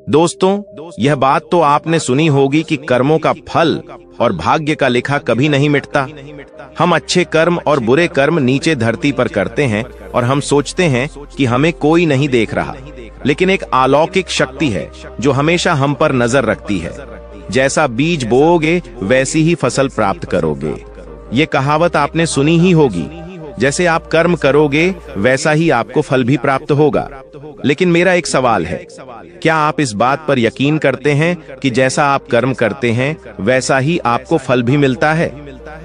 दोस्तों, यह बात तो आपने सुनी होगी कि कर्मों का फल और भाग्य का लेखा कभी नहीं मिटता। हम अच्छे कर्म और बुरे कर्म नीचे धरती पर करते हैं और हम सोचते हैं कि हमें कोई नहीं देख रहा, लेकिन एक अलौकिक शक्ति है जो हमेशा हम पर नजर रखती है। जैसा बीज बोओगे वैसी ही फसल प्राप्त करोगे। ये कहावत आपने सुनी ही होगी, जैसे आप कर्म करोगे वैसा ही आपको फल भी प्राप्त होगा। लेकिन मेरा एक सवाल है, क्या आप इस बात पर यकीन करते हैं कि जैसा आप कर्म करते हैं वैसा ही आपको फल भी मिलता है?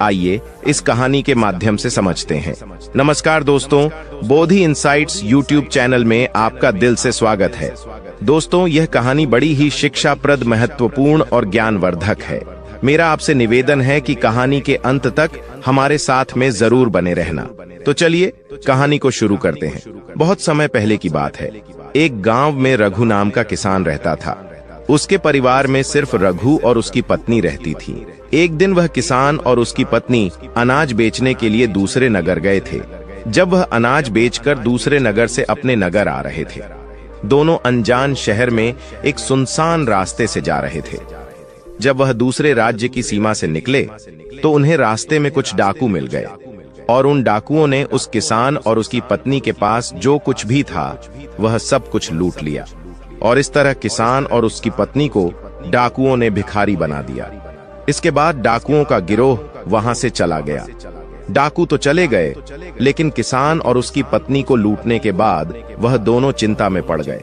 आइए इस कहानी के माध्यम से समझते हैं। नमस्कार दोस्तों, बोधि इनसाइट्स यूट्यूब चैनल में आपका दिल से स्वागत है। दोस्तों, यह कहानी बड़ी ही शिक्षाप्रद, महत्वपूर्ण और ज्ञानवर्धक है। मेरा आपसे निवेदन है कि कहानी के अंत तक हमारे साथ में जरूर बने रहना। तो चलिए कहानी को शुरू करते हैं। बहुत समय पहले की बात है। एक गांव में रघु नाम का किसान रहता था। उसके परिवार में सिर्फ रघु और उसकी पत्नी रहती थी। एक दिन वह किसान और उसकी पत्नी अनाज बेचने के लिए दूसरे नगर गए थे। जब वह अनाज बेचकर दूसरे नगर से अपने नगर आ रहे थे, दोनों अनजान शहर में एक सुनसान रास्ते से जा रहे थे। जब वह दूसरे राज्य की सीमा से निकले तो उन्हें रास्ते में कुछ डाकू मिल गए और उन डाकुओं ने उस किसान और उसकी पत्नी के पास जो कुछ भी था वह सब कुछ लूट लिया। और इस तरह किसान और उसकी पत्नी को डाकुओं ने भिखारी बना दिया। इसके बाद डाकुओं का गिरोह वहां से चला गया। डाकू तो चले गए, लेकिन किसान और उसकी पत्नी को लूटने के बाद वह दोनों चिंता में पड़ गए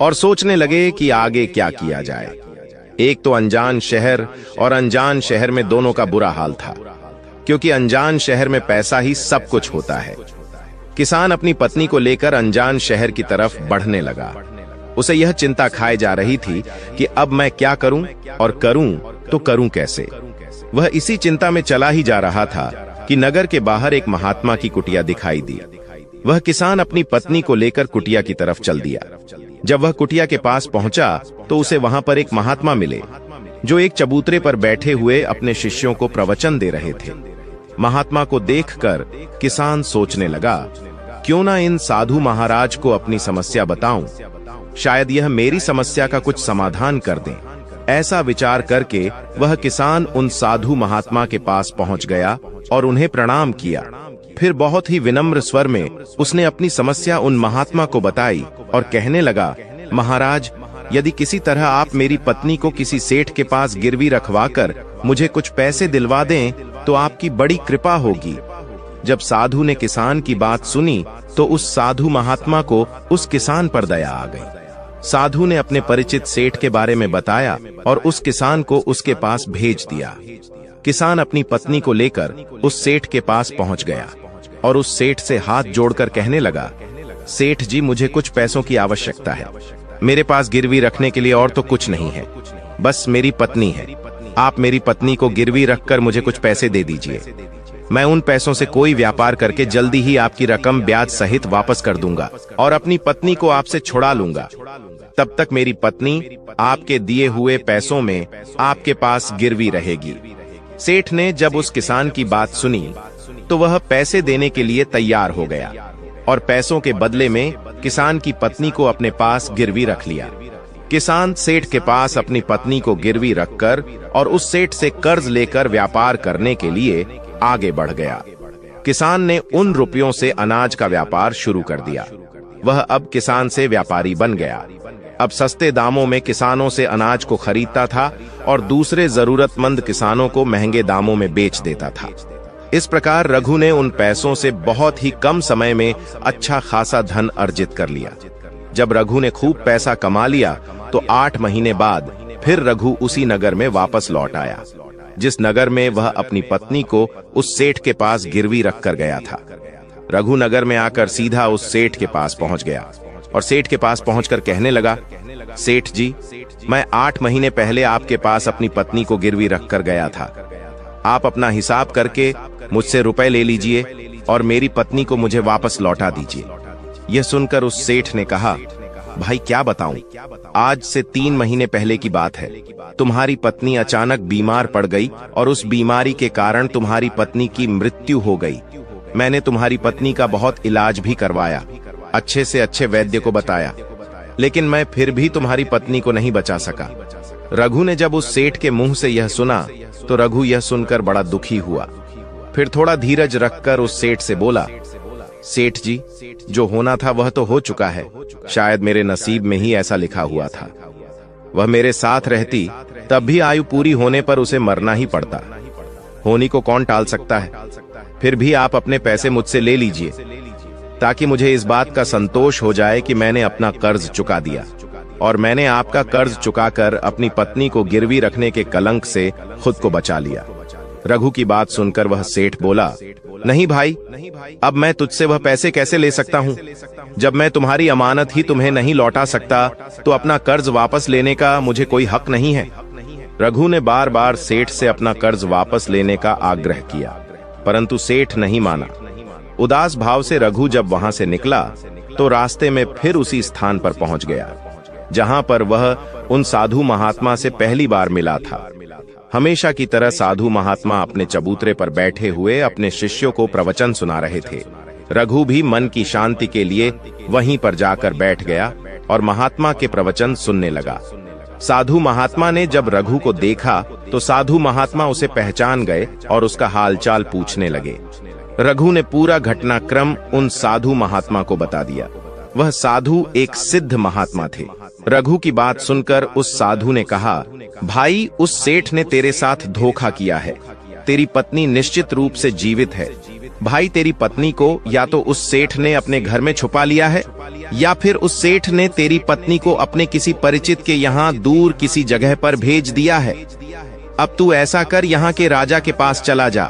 और सोचने लगे कि आगे क्या किया जाए। एक तो अनजान शहर, और अनजान शहर में दोनों का बुरा हाल था, क्योंकि अनजान शहर में पैसा ही सब कुछ होता है। किसान अपनी पत्नी को लेकर अनजान शहर की तरफ बढ़ने लगा। उसे यह चिंता खाए जा रही थी कि अब मैं क्या करूं, और करूं तो करूं कैसे। वह इसी चिंता में चला ही जा रहा था कि नगर के बाहर एक महात्मा की कुटिया दिखाई दी। वह किसान अपनी पत्नी को लेकर कुटिया की तरफ चल दिया। जब वह कुटिया के पास पहुंचा तो उसे वहां पर एक महात्मा मिले, जो एक चबूतरे पर बैठे हुए अपने शिष्यों को प्रवचन दे रहे थे। महात्मा को देखकर किसान सोचने लगा, क्यों ना इन साधु महाराज को अपनी समस्या बताऊं, शायद यह मेरी समस्या का कुछ समाधान कर दें। ऐसा विचार करके वह किसान उन साधु महात्मा के पास पहुंच गया और उन्हें प्रणाम किया। फिर बहुत ही विनम्र स्वर में उसने अपनी समस्या उन महात्मा को बताई और कहने लगा, महाराज, यदि किसी तरह आप मेरी पत्नी को किसी सेठ के पास गिरवी रखवाकर मुझे कुछ पैसे दिलवा दें तो आपकी बड़ी कृपा होगी। जब साधु ने किसान की बात सुनी तो उस साधु महात्मा को उस किसान पर दया आ गई। साधु ने अपने परिचित सेठ के बारे में बताया और उस किसान को उसके पास भेज दिया। किसान अपनी पत्नी को लेकर उस सेठ के पास पहुंच गया और उस सेठ से हाथ जोड़कर कहने लगा, सेठ जी, मुझे कुछ पैसों की आवश्यकता है। मेरे पास गिरवी रखने के लिए और तो कुछ नहीं है, बस मेरी पत्नी है। आप मेरी पत्नी को गिरवी रखकर मुझे कुछ पैसे दे दीजिए। मैं उन पैसों से कोई व्यापार करके जल्दी ही आपकी रकम ब्याज सहित वापस कर दूंगा और अपनी पत्नी को आपसे छुड़ा लूंगा। तब तक मेरी पत्नी आपके दिए हुए पैसों में आपके पास गिरवी रहेगी। सेठ ने जब उस किसान की बात सुनी तो वह पैसे देने के लिए तैयार हो गया और पैसों के बदले में किसान की पत्नी को अपने पास गिरवी रख लिया। किसान सेठ के पास अपनी पत्नी को गिरवी रखकर और उस सेठ से कर्ज लेकर व्यापार करने के लिए आगे बढ़ गया। किसान ने उन रुपयों से अनाज का व्यापार शुरू कर दिया। वह अब किसान से व्यापारी बन गया। अब सस्ते दामों में किसानों से अनाज को खरीदता था और दूसरे जरूरतमंद किसानों को महंगे दामों में बेच देता था। इस प्रकार रघु ने उन पैसों से बहुत ही कम समय में अच्छा खासा धन अर्जित कर लिया। जब रघु ने खूब पैसा कमा लिया तो 8 महीने बाद फिर रघु उसी नगर में वापस लौट आया, जिस नगर में वह अपनी पत्नी को उस सेठ के पास गिरवी रखकर गया था। रघु नगर में आकर सीधा उस सेठ के पास पहुंच गया और सेठ के पास पहुंचकर कहने लगा, सेठ जी, मैं 8 महीने पहले आपके पास अपनी पत्नी को गिरवी रखकर गया था। आप अपना हिसाब करके मुझसे रुपए ले लीजिए और मेरी पत्नी को मुझे वापस लौटा दीजिए। यह सुनकर उस सेठ ने कहा, भाई क्या बताऊं, आज से 3 महीने पहले की बात है। तुम्हारी पत्नी अचानक बीमार पड़ गई और उस बीमारी के कारण तुम्हारी पत्नी की मृत्यु हो गई। मैंने तुम्हारी पत्नी का बहुत इलाज भी करवाया, अच्छे से अच्छे वैद्य को बताया, लेकिन मैं फिर भी तुम्हारी पत्नी को नहीं बचा सका। रघु ने जब उस सेठ के मुंह से यह सुना तो रघु यह सुनकर बड़ा दुखी हुआ। फिर थोड़ा धीरज रखकर उस सेठ से बोला, सेठ जी, जो होना था वह तो हो चुका है। शायद मेरे नसीब में ही ऐसा लिखा हुआ था। वह मेरे साथ रहती तब भी आयु पूरी होने पर उसे मरना ही पड़ता। होनी को कौन टाल सकता है। फिर भी आप अपने पैसे मुझसे ले लीजिए, ताकि मुझे इस बात का संतोष हो जाए कि मैंने अपना कर्ज चुका दिया और मैंने आपका कर्ज चुकाकर अपनी पत्नी को गिरवी रखने के कलंक से खुद को बचा लिया। रघु की बात सुनकर वह सेठ बोला, नहीं भाई, अब मैं तुझसे वह पैसे कैसे ले सकता हूँ। जब मैं तुम्हारी अमानत ही तुम्हें नहीं लौटा सकता तो अपना कर्ज वापस लेने का मुझे कोई हक नहीं है। रघु ने बार बार सेठ से अपना कर्ज वापस लेने का आग्रह किया, परंतु सेठ नहीं माना। उदास भाव से रघु जब वहां से निकला तो रास्ते में फिर उसी स्थान पर पहुंच गया जहां पर वह उन साधु महात्मा से पहली बार मिला था। हमेशा की तरह साधु महात्मा अपने चबूतरे पर बैठे हुए अपने शिष्यों को प्रवचन सुना रहे थे। रघु भी मन की शांति के लिए वहीं पर जाकर बैठ गया और महात्मा के प्रवचन सुनने लगा। साधु महात्मा ने जब रघु को देखा तो साधु महात्मा उसे पहचान गए और उसका हालचाल पूछने लगे। रघु ने पूरा घटनाक्रम उन साधु महात्मा को बता दिया। वह साधु एक सिद्ध महात्मा थे। रघु की बात सुनकर उस साधु ने कहा, भाई, उस सेठ ने तेरे साथ धोखा किया है। तेरी पत्नी निश्चित रूप से जीवित है। भाई, तेरी पत्नी को या तो उस सेठ ने अपने घर में छुपा लिया है या फिर उस सेठ ने तेरी पत्नी को अपने किसी परिचित के यहाँ दूर किसी जगह पर भेज दिया है। अब तू ऐसा कर, यहाँ के राजा के पास चला जा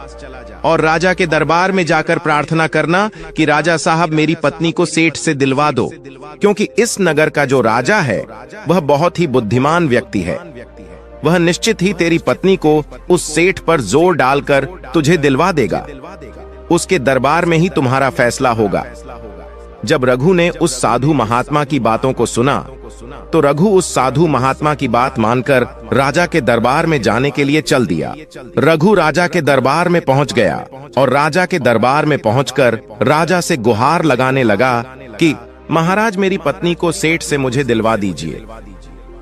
और राजा के दरबार में जाकर प्रार्थना करना कि राजा साहब मेरी पत्नी को सेठ से दिलवा दो, क्योंकि इस नगर का जो राजा है वह बहुत ही बुद्धिमान व्यक्ति है। वह निश्चित ही तेरी पत्नी को उस सेठ पर जोर डालकर तुझे दिलवा देगा। उसके दरबार में ही तुम्हारा फैसला होगा। जब रघु ने उस साधु महात्मा की बातों को सुना तो रघु उस साधु महात्मा की बात मानकर राजा के दरबार में जाने के लिए चल दिया। रघु राजा के दरबार में पहुंच गया और राजा के दरबार में पहुंचकर राजा से गुहार लगाने लगा कि महाराज, मेरी पत्नी को सेठ से मुझे दिलवा दीजिए।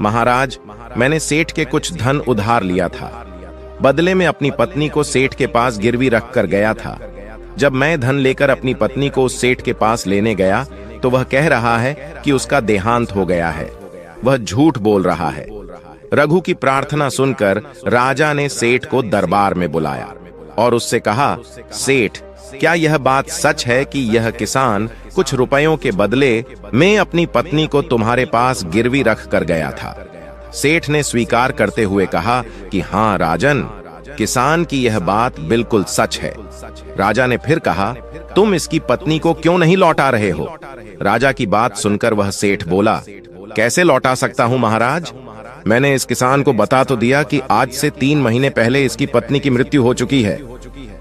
महाराज, मैंने सेठ के कुछ धन उधार लिया था। बदले में अपनी पत्नी को सेठ के पास गिरवी रख कर गया था। जब मैं धन लेकर अपनी पत्नी को उस सेठ के पास लेने गया तो वह कह रहा है कि उसका देहांत हो गया है। वह झूठ बोल रहा है। रघु की प्रार्थना सुनकर राजा ने सेठ को दरबार में बुलाया और उससे कहा, सेठ, क्या यह बात सच है कि यह किसान कुछ रुपयों के बदले में अपनी पत्नी को तुम्हारे पास गिरवी रख कर गया था? सेठ ने स्वीकार करते हुए कहा कि हाँ राजन, किसान की यह बात बिल्कुल सच है। राजा ने फिर कहा, तुम इसकी पत्नी को क्यों नहीं लौटा रहे हो? राजा की बात सुनकर वह सेठ बोला, कैसे लौटा सकता हूं महाराज? मैंने इस किसान को बता तो दिया कि आज से 3 महीने पहले इसकी पत्नी की मृत्यु हो चुकी है।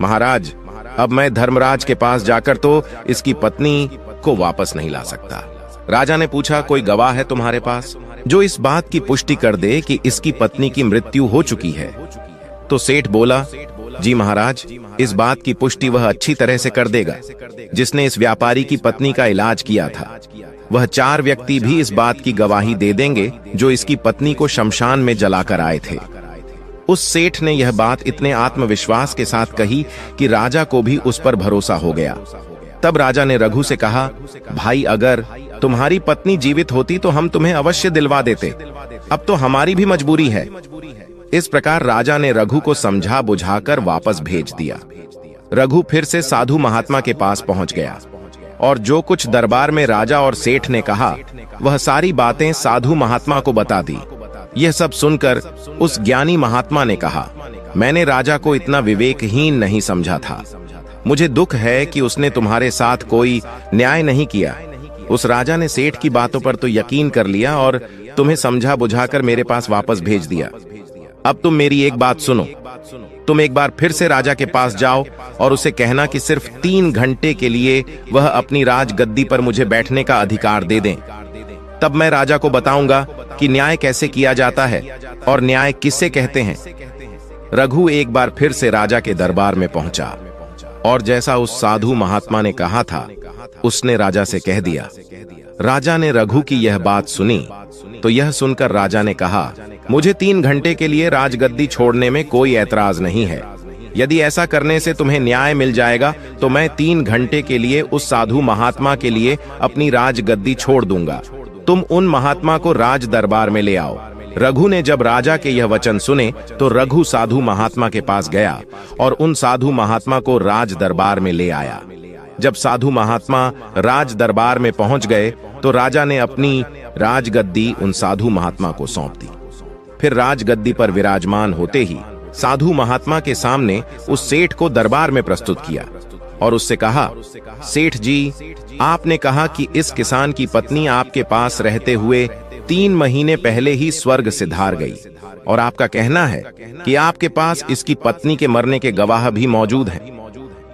महाराज, अब मैं धर्मराज के पास जाकर तो इसकी पत्नी को वापस नहीं ला सकता। राजा ने पूछा, कोई गवाह है तुम्हारे पास जो इस बात की पुष्टि कर दे कि इसकी पत्नी की मृत्यु हो चुकी है? तो सेठ बोला, जी महाराज, इस बात की पुष्टि वह अच्छी तरह से कर देगा जिसने इस व्यापारी की पत्नी का इलाज किया था। वह 4 व्यक्ति भी इस बात की गवाही दे देंगे जो इसकी पत्नी को शमशान में जलाकर आए थे। उस सेठ ने यह बात इतने आत्मविश्वास के साथ कही कि राजा को भी उस पर भरोसा हो गया। तब राजा ने रघु से कहा, भाई, अगर तुम्हारी पत्नी जीवित होती तो हम तुम्हें अवश्य दिलवा देते। अब तो हमारी भी मजबूरी है। इस प्रकार राजा ने रघु को समझा बुझाकर वापस भेज दिया। रघु फिर से साधु महात्मा के पास पहुंच गया और जो कुछ दरबार में राजा और सेठ ने कहा वह सारी बातें साधु महात्मा को बता दी। यह सब सुनकर उस ज्ञानी महात्मा ने कहा, मैंने राजा को इतना विवेकहीन नहीं समझा था। मुझे दुख है कि उसने तुम्हारे साथ कोई न्याय नहीं किया। उस राजा ने सेठ की बातों पर तो यकीन कर लिया और तुम्हें समझा बुझाकर मेरे पास वापस भेज दिया। अब तुम मेरी एक बात सुनो। तुम एक बार फिर से राजा के पास जाओ और उसे कहना कि सिर्फ 3 घंटे के लिए वह अपनी राजगद्दी पर मुझे बैठने का अधिकार दे दें। तब मैं राजा को बताऊंगा कि न्याय कैसे किया जाता है और न्याय किसे कहते हैं। रघु एक बार फिर से राजा के दरबार में पहुंचा और जैसा उस साधु महात्मा ने कहा था उसने राजा से कह दिया। राजा ने रघु की यह बात सुनी तो यह सुनकर राजा ने कहा, मुझे 3 घंटे के लिए राजगद्दी छोड़ने में कोई ऐतराज नहीं है। यदि ऐसा करने से तुम्हें न्याय मिल जाएगा तो मैं 3 घंटे के लिए उस साधु महात्मा के लिए अपनी राजगद्दी छोड़ दूंगा। तुम उन महात्मा को राज दरबार में ले आओ। रघु ने जब राजा के यह वचन सुने तो रघु साधु महात्मा के पास गया और उन साधु महात्मा को राज दरबार में ले आया। जब साधु महात्मा राज दरबार में पहुंच गए तो राजा ने अपनी राजगद्दी उन साधु महात्मा को सौंप दी। फिर राजगद्दी पर विराजमान होते ही साधु महात्मा के सामने उस सेठ को दरबार में प्रस्तुत किया और उससे कहा, सेठ जी, आपने कहा कि इस किसान की पत्नी आपके पास रहते हुए 3 महीने पहले ही स्वर्ग से धार गई और आपका कहना है कि आपके पास इसकी पत्नी के मरने के गवाह भी मौजूद हैं।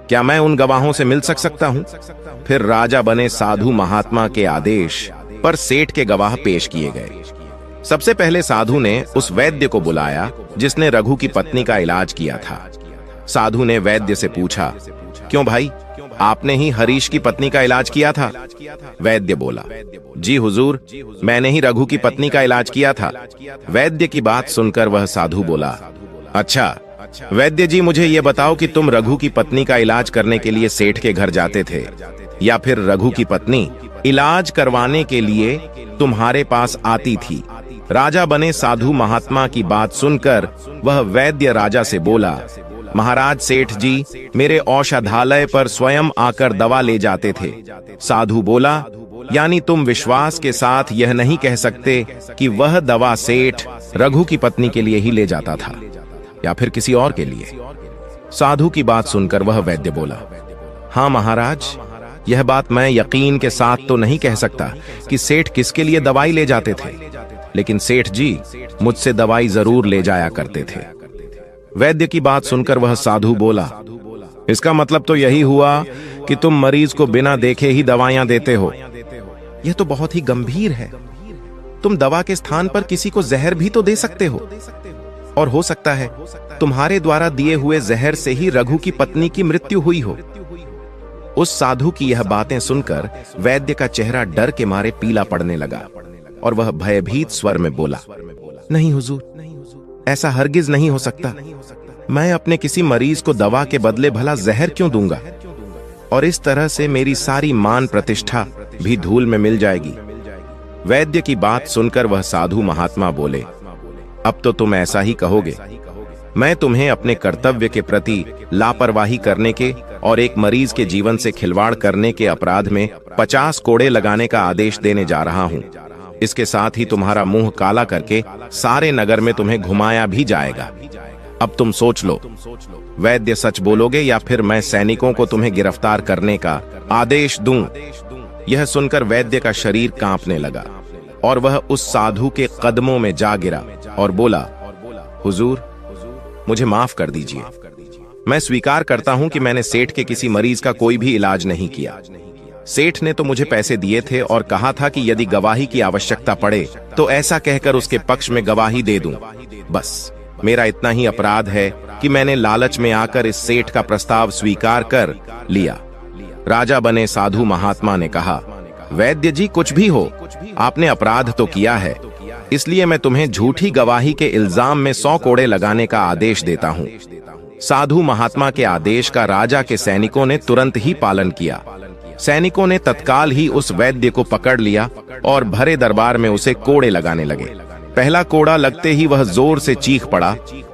क्या मैं उन गवाहों से मिल सकता हूं? फिर राजा बने साधु महात्मा के आदेश पर सेठ के गवाह पेश किए गए। सबसे पहले साधु ने उस वैद्य को बुलाया जिसने रघु की पत्नी का इलाज किया था। साधु ने वैद्य से पूछा, क्यों भाई, आपने ही हरीश की पत्नी का इलाज किया था? वैद्य बोला, जी हुजूर, मैंने ही रघु की पत्नी का इलाज किया था। वैद्य की बात सुनकर वह साधु बोला, अच्छा वैद्य जी, मुझे ये बताओ कि तुम रघु की पत्नी का इलाज करने के लिए सेठ के घर जाते थे या फिर रघु की पत्नी इलाज करवाने के लिए तुम्हारे पास आती थी? राजा बने साधु महात्मा की बात सुनकर वह वैद्य राजा से बोला, महाराज सेठ जी मेरे औषधालय पर स्वयं आकर दवा ले जाते थे। साधु बोला, यानी तुम विश्वास के साथ यह नहीं कह सकते कि वह दवा सेठ रघु की पत्नी के लिए ही ले जाता था या फिर किसी और के लिए? साधु की बात सुनकर वह वैद्य बोला, हाँ महाराज, यह बात मैं यकीन के साथ तो नहीं कह सकता कि सेठ किसके लिए दवाई ले जाते थे, लेकिन सेठ जी मुझसे दवाई जरूर ले जाया करते थे। वैद्य की बात सुनकर वह साधु बोला, इसका मतलब तो यही हुआ कि तुम मरीज को बिना देखे ही दवाइयां देते हो। यह तो बहुत ही गंभीर है। तुम दवा के स्थान पर किसी को जहर भी तो दे सकते हो, और हो सकता है तुम्हारे द्वारा दिए हुए जहर से ही रघु की पत्नी की मृत्यु हुई हो। उस साधु की यह बातें सुनकर वैद्य का चेहरा डर के मारे पीला पड़ने लगा और वह भयभीत स्वर में बोला, नहीं हुजूर, ऐसा हरगिज नहीं हो सकता। मैं अपने किसी मरीज को दवा के बदले भला जहर क्यों दूंगा? और इस तरह से मेरी सारी मान प्रतिष्ठा भी धूल में मिल जाएगी। वैद्य की बात सुनकर वह साधु महात्मा बोले, अब तो तुम ऐसा ही कहोगे। मैं तुम्हें अपने कर्तव्य के प्रति लापरवाही करने के और एक मरीज के जीवन से खिलवाड़ करने के अपराध में 50 कोड़े लगाने का आदेश देने जा रहा हूं। इसके साथ ही तुम्हारा मुंह काला करके सारे नगर में तुम्हें घुमाया भी जाएगा। अब तुम सोच लो, वैद्य सच बोलोगे या फिर मैं सैनिकों को तुम्हें गिरफ्तार करने का आदेश दूं? यह सुनकर वैद्य का शरीर कांपने लगा और वह उस साधु के कदमों में जा गिरा और बोला, हुजूर, मुझे माफ कर दीजिए। मैं स्वीकार करता हूं कि मैंने सेठ के किसी मरीज का कोई भी इलाज नहीं किया। सेठ ने तो मुझे पैसे दिए थे और कहा था कि यदि गवाही की आवश्यकता पड़े तो ऐसा कहकर उसके पक्ष में गवाही दे दूं। बस मेरा इतना ही अपराध है कि मैंने लालच में आकर इस सेठ का प्रस्ताव स्वीकार कर लिया। राजा बने साधु महात्मा ने कहा, वैद्य जी, कुछ भी हो, आपने अपराध तो किया है, इसलिए मैं तुम्हें झूठी गवाही के इल्जाम में 100 कोड़े लगाने का आदेश देता हूं। साधु महात्मा के आदेश का राजा के सैनिकों ने तुरंत ही पालन किया। सैनिकों ने तत्काल ही उस वैद्य को पकड़ लिया और भरे दरबार में उसे कोड़े लगाने लगे। पहला कोड़ा लगते ही वह जोर से चीख पड़ा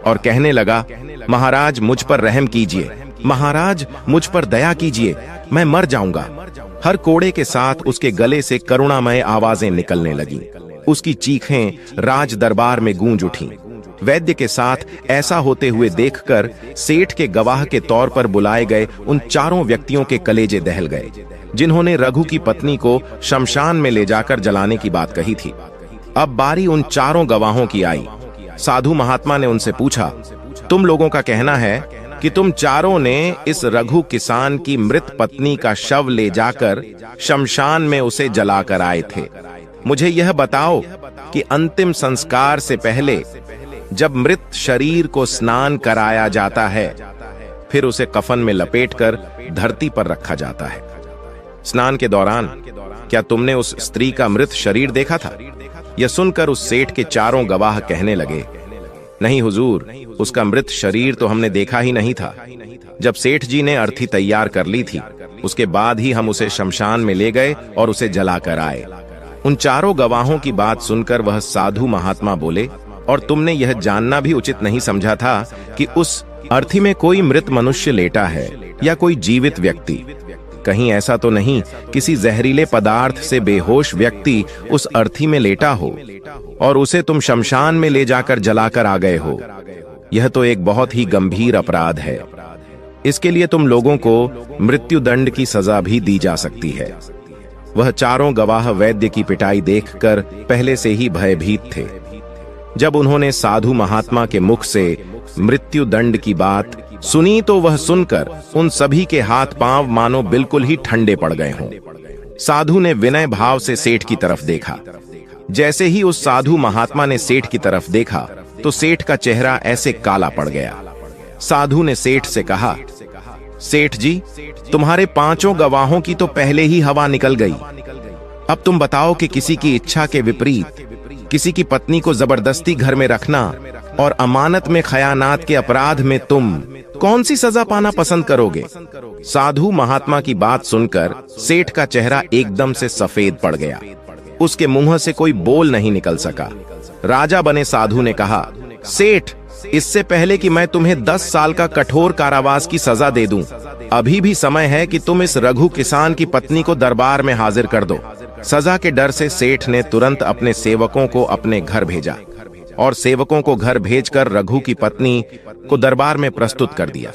और कहने लगा, महाराज मुझ पर रहम कीजिए, महाराज मुझ पर दया कीजिए, मैं मर जाऊंगा। हर कोड़े के साथ उसके गले से करुणामय आवाजें निकलने लगीं। उसकी चीखें राज दरबार में गूंज उठीं। वैद्य के साथ ऐसा होते हुए देखकर सेठ के गवाह के तौर पर बुलाए गए उन 4 व्यक्तियों के कलेजे दहल गए, जिन्होंने रघु की पत्नी को शमशान में ले जाकर जलाने की बात कही थी। अब बारी उन 4 गवाहों की आई। साधु महात्मा ने उनसे पूछा, तुम लोगों का कहना है कि तुम 4 ने इस रघु किसान की मृत पत्नी का शव ले जाकर शमशान में उसे जलाकर आए थे। मुझे यह बताओ कि अंतिम संस्कार से पहले जब मृत शरीर को स्नान कराया जाता है, फिर उसे कफन में लपेटकर धरती पर रखा जाता है। स्नान के दौरान क्या तुमने उस स्त्री का मृत शरीर देखा था? यह सुनकर उस सेठ के चारों गवाह कहने लगे, नहीं हुजूर, उसका मृत शरीर तो हमने देखा ही नहीं था। जब सेठ जी ने अर्थी तैयार कर ली थी, उसके बाद ही हम उसे शमशान में ले गए और उसे जलाकर आए। उन चारों गवाहों की बात सुनकर वह साधु महात्मा बोले, और तुमने यह जानना भी उचित नहीं समझा था कि उस अर्थी में कोई मृत मनुष्य लेटा है या कोई जीवित व्यक्ति? कहीं ऐसा तो नहीं किसी जहरीले पदार्थ से बेहोश व्यक्ति उस अर्थी में लेटा हो और उसे तुम शमशान में ले जाकर जलाकर आ गए हो? यह तो एक बहुत ही गंभीर अपराध है। इसके लिए तुम लोगों को मृत्युदंड की सजा भी दी जा सकती है। वह चारों गवाह वैद्य की पिटाई देखकर पहले से ही भयभीत थे। जब उन्होंने साधु महात्मा के मुख से मृत्युदंड की बात सुनी तो वह सुनकर उन सभी के हाथ पांव मानो बिल्कुल ही ठंडे पड़ गए हों। साधु ने विनय भाव से सेठ की तरफ देखा। जैसे ही उस साधु महात्मा ने सेठ की तरफ देखा तो सेठ का चेहरा ऐसे काला पड़ गया। साधु ने सेठ से कहा, सेठ जी, तुम्हारे पांचों गवाहों की तो पहले ही हवा निकल गई। अब तुम बताओ कि किसी की इच्छा के विपरीत किसी की पत्नी को जबरदस्ती घर में रखना और अमानत में खयानात के अपराध में तुम कौन सी सजा पाना पसंद करोगे? साधु महात्मा की बात सुनकर सेठ का चेहरा एकदम से सफेद पड़ गया। उसके मुंह से कोई बोल नहीं निकल सका। राजा बने साधु ने कहा, सेठ, इससे पहले कि मैं तुम्हें 10 साल का कठोर कारावास की सजा दे दूं, अभी भी समय है कि तुम इस रघु किसान की पत्नी को दरबार में हाजिर कर दो। सजा के डर से सेठ ने तुरंत अपने सेवकों को अपने घर भेजा और सेवकों को घर भेजकर रघु की पत्नी को दरबार में प्रस्तुत कर दिया।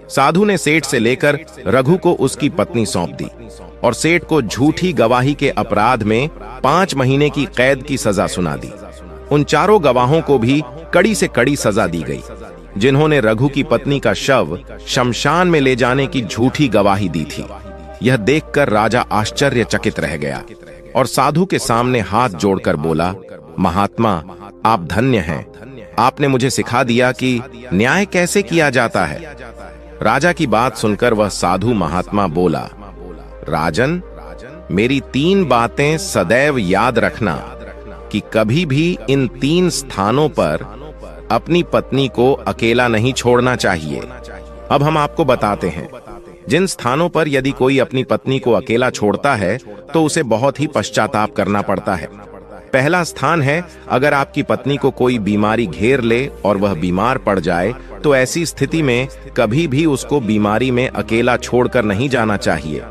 साधु ने सेठ से लेकर रघु को उसकी पत्नी सौंप दी और सेठ को झूठी गवाही के अपराध में 5 महीने की कैद की सजा सुना दी। उन चारों गवाहों को भी कड़ी से कड़ी सजा दी गई, जिन्होंने रघु की पत्नी का शव शमशान में ले जाने की झूठी गवाही दी थी। यह देखकर राजा आश्चर्यचकित रह गया और साधु के सामने हाथ जोड़कर बोला, महात्मा, आप धन्य हैं। आपने मुझे सिखा दिया कि न्याय कैसे किया जाता है। राजा की बात सुनकर वह साधु महात्मा बोला, राजन, मेरी 3 बातें सदैव याद रखना कि कभी भी इन 3 स्थानों पर अपनी पत्नी को अकेला नहीं छोड़ना चाहिए। अब हम आपको बताते हैं। जिन स्थानों पर यदि कोई अपनी पत्नी को अकेला छोड़ता है तो उसे बहुत ही पश्चाताप करना पड़ता है। पहला स्थान है, अगर आपकी पत्नी को कोई बीमारी घेर ले और वह बीमार पड़ जाए तो ऐसी स्थिति में कभी भी उसको बीमारी में अकेला छोड़कर नहीं जाना चाहिए,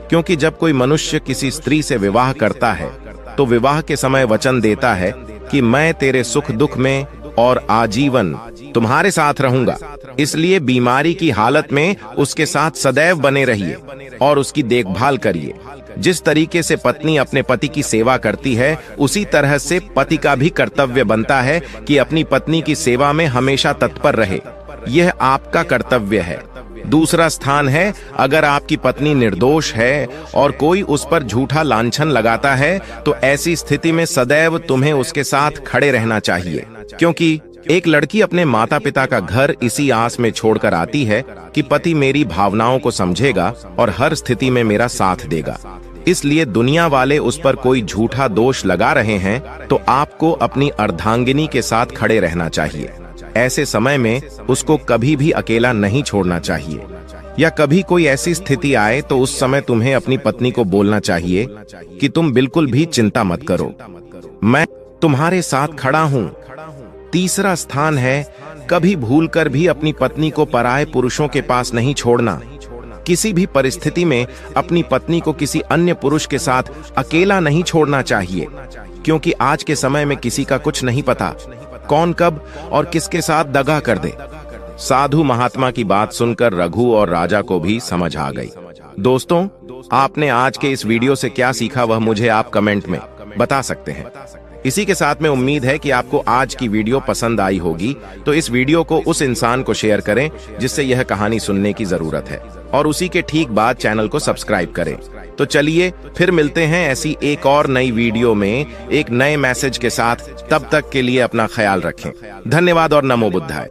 क्योंकि जब कोई मनुष्य किसी स्त्री से विवाह करता है तो विवाह के समय वचन देता है कि मैं तेरे सुख दुख में और आजीवन तुम्हारे साथ रहूंगा। इसलिए बीमारी की हालत में उसके साथ सदैव बने रहिए और उसकी देखभाल करिए। जिस तरीके से पत्नी अपने पति की सेवा करती है, उसी तरह से पति का भी कर्तव्य बनता है कि अपनी पत्नी की सेवा में हमेशा तत्पर रहे। यह आपका कर्तव्य है। दूसरा स्थान है, अगर आपकी पत्नी निर्दोष है और कोई उस पर झूठा लांछन लगाता है तो ऐसी स्थिति में सदैव तुम्हें उसके साथ खड़े रहना चाहिए, क्योंकि एक लड़की अपने माता पिता का घर इसी आस में छोड़कर आती है कि पति मेरी भावनाओं को समझेगा और हर स्थिति में मेरा साथ देगा। इसलिए दुनिया वाले उस पर कोई झूठा दोष लगा रहे हैं तो आपको अपनी अर्धांगिनी के साथ खड़े रहना चाहिए। ऐसे समय में उसको कभी भी अकेला नहीं छोड़ना चाहिए, या कभी कोई ऐसी स्थिति आए तो उस समय तुम्हें अपनी पत्नी को बोलना चाहिए कि तुम बिल्कुल भी चिंता मत करो, मैं तुम्हारे साथ खड़ा हूं। तीसरा स्थान है, कभी भूलकर भी अपनी पत्नी को पराये पुरुषों के पास नहीं छोड़ना। किसी भी परिस्थिति में अपनी पत्नी को किसी अन्य पुरुष के साथ अकेला नहीं छोड़ना चाहिए, क्योंकि आज के समय में किसी का कुछ नहीं पता, कौन कब और किसके साथ दगा कर दे। साधु महात्मा की बात सुनकर रघु और राजा को भी समझ आ गई। दोस्तों, आपने आज के इस वीडियो से क्या सीखा वह मुझे आप कमेंट में बता सकते हैं। इसी के साथ में उम्मीद है कि आपको आज की वीडियो पसंद आई होगी, तो इस वीडियो को उस इंसान को शेयर करें जिससे यह कहानी सुनने की जरूरत है, और उसी के ठीक बाद चैनल को सब्सक्राइब करें। तो चलिए फिर मिलते हैं ऐसी एक और नई वीडियो में एक नए मैसेज के साथ। तब तक के लिए अपना ख्याल रखें। धन्यवाद और नमो बुद्धाय।